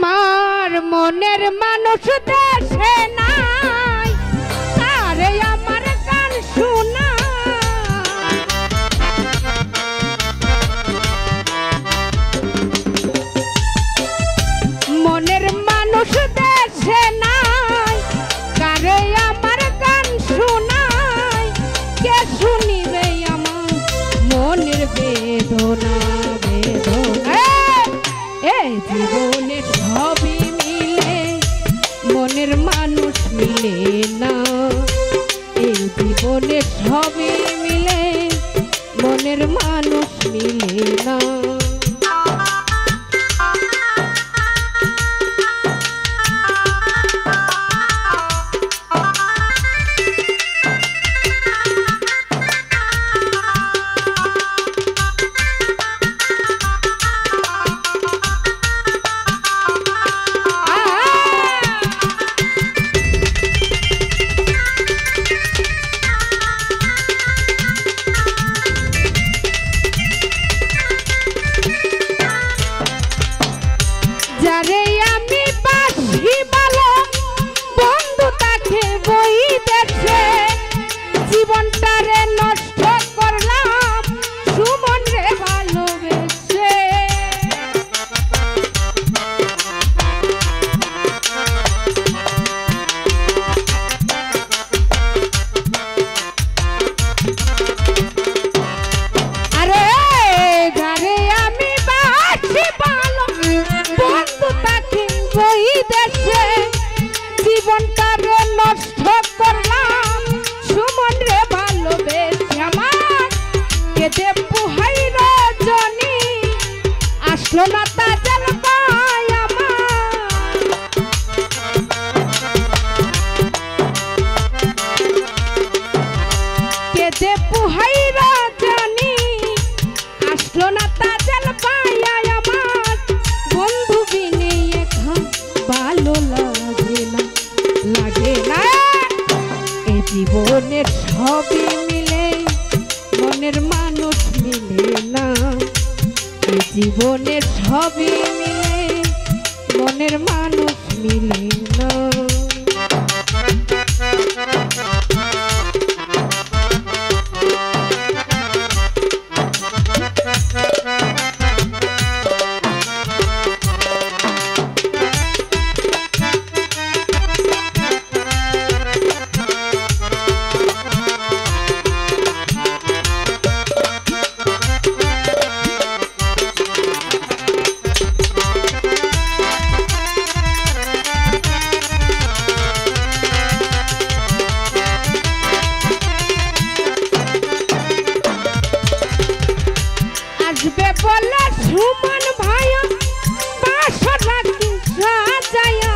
আমার মনের মানুষ দেশে নাই, আরে আমার গান শোনা। মনের মানুষ দেশে নাই, কারে আমার গান শোনাই, কে শুনিবে আমার মনের বেদনা বেদনা। এই জীবনে সবই মিলে মনের মানুষ মিলে না, এই জীবনে সবই মিলে মনের মানুষ মিলে না। যারে আমি বাসি ভালো বন্ধু তাকে বই দেখে, জীবনটারে নষ্ট করলাম সুমন রে ভালোবেসে। আরে যারে আমি বাসি ভালো বন্ধু তাকে বই দেখে, জীবনটারে নষ্ট করলাম সুমন রে ভালোবেসে। আমার কেঁদে পুহাই রজনী আসলো না তাজের পাই আমার। কেঁদে পুহাই রজনী আসলো না তাজের পাই আমার। বন্ধু বিনে এখন ভালো লাগে না লাগে না। এই জীবনের সবই মিলে মনের মানুষ মিলে না, এই জীবনের সবই মিলে মনের মানুষ মিলে না। আসবে বলে সুমন ভাই বাসরা কি সাজায়া,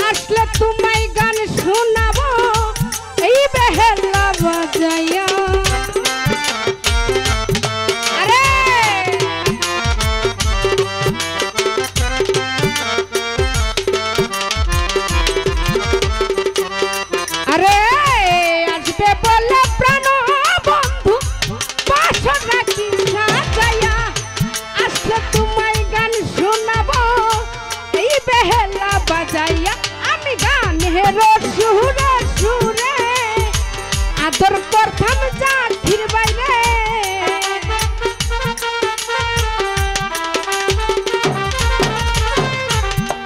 আসলে তোমায় গান শোনাবো এই বেহেলা বাজায়া। আরে আরে আসবে বলে প্রাণ বন্ধু বাসরা কি সাজায়া, আসলে তোমায় গান শোনাবো এই বেহেলা বাজাইয়া। আমি গানের সুরে সুরে আদর করতাম জাতির বাইরে,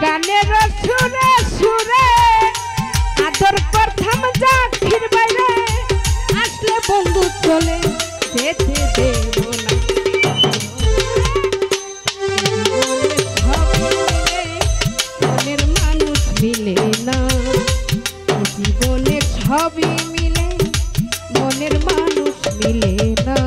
গানের সুরে সুরে আদর করতাম জাতির বাইরে। আসলে বন্ধু চলে যেতে দেব না, মনের মানুষ মিলে না, জীবনে সবই মিলে মনের মানুষ মিলে না।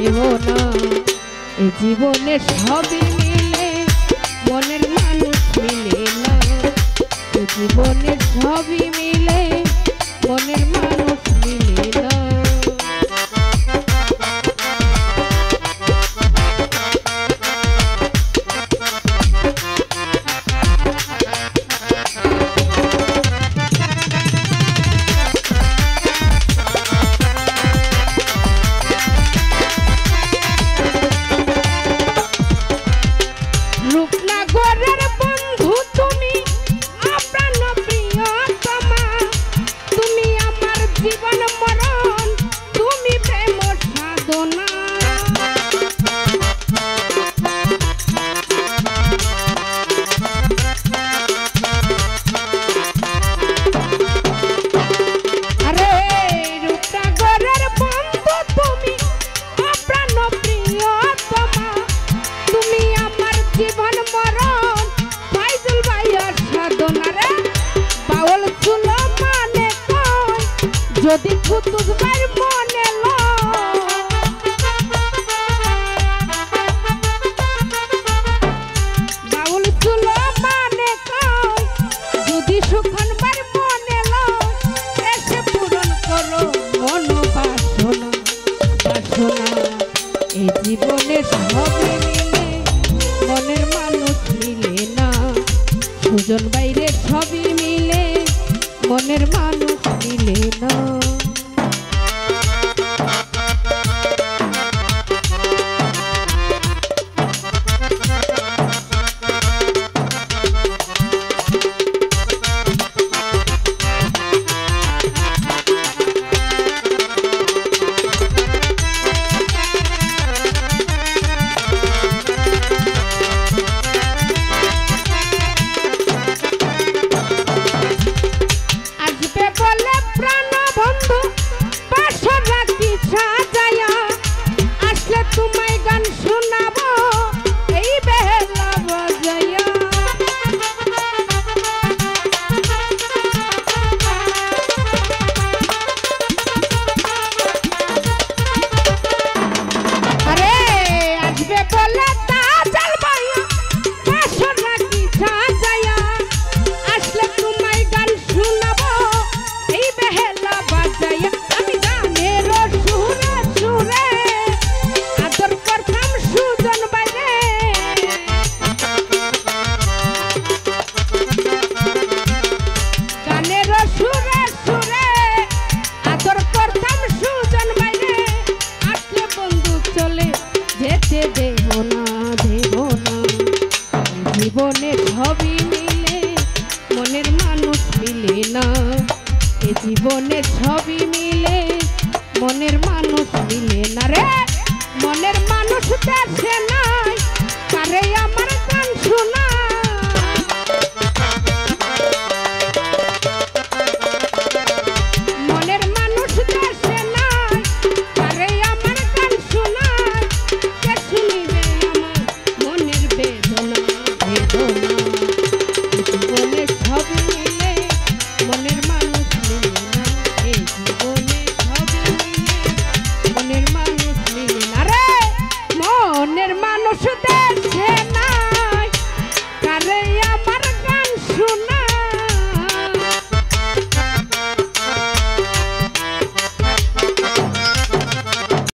কেহ না এই জীবনে সবই মিলে মনের মানুষ মিলে না এই জীবনে সবই মিলে মনের মানুষ মিলে না রূপনগরের বন্ধু তুমি প্রাণ প্রিয়তমা তুমি আমার জীবন মরণ তুমি প্রেম সাধনা আরে রূপনগরের বন্ধু তুমি প্রাণ প্রিয়তমা তুমি আমার জীবন মরণ ফাইজুল ভাইয়ার সাধনা রে বাউল ছিল মানে কই যদি কুতুব ভাইয়ের মনে বাউল ছিল মানে কই যদি সুখন ভাইয়ের মনে এসে পূরণ করো মন বাসনা বাসনা এই জীবনে সবই মিলে মনের মানুষ মিলে না সুজন ভাই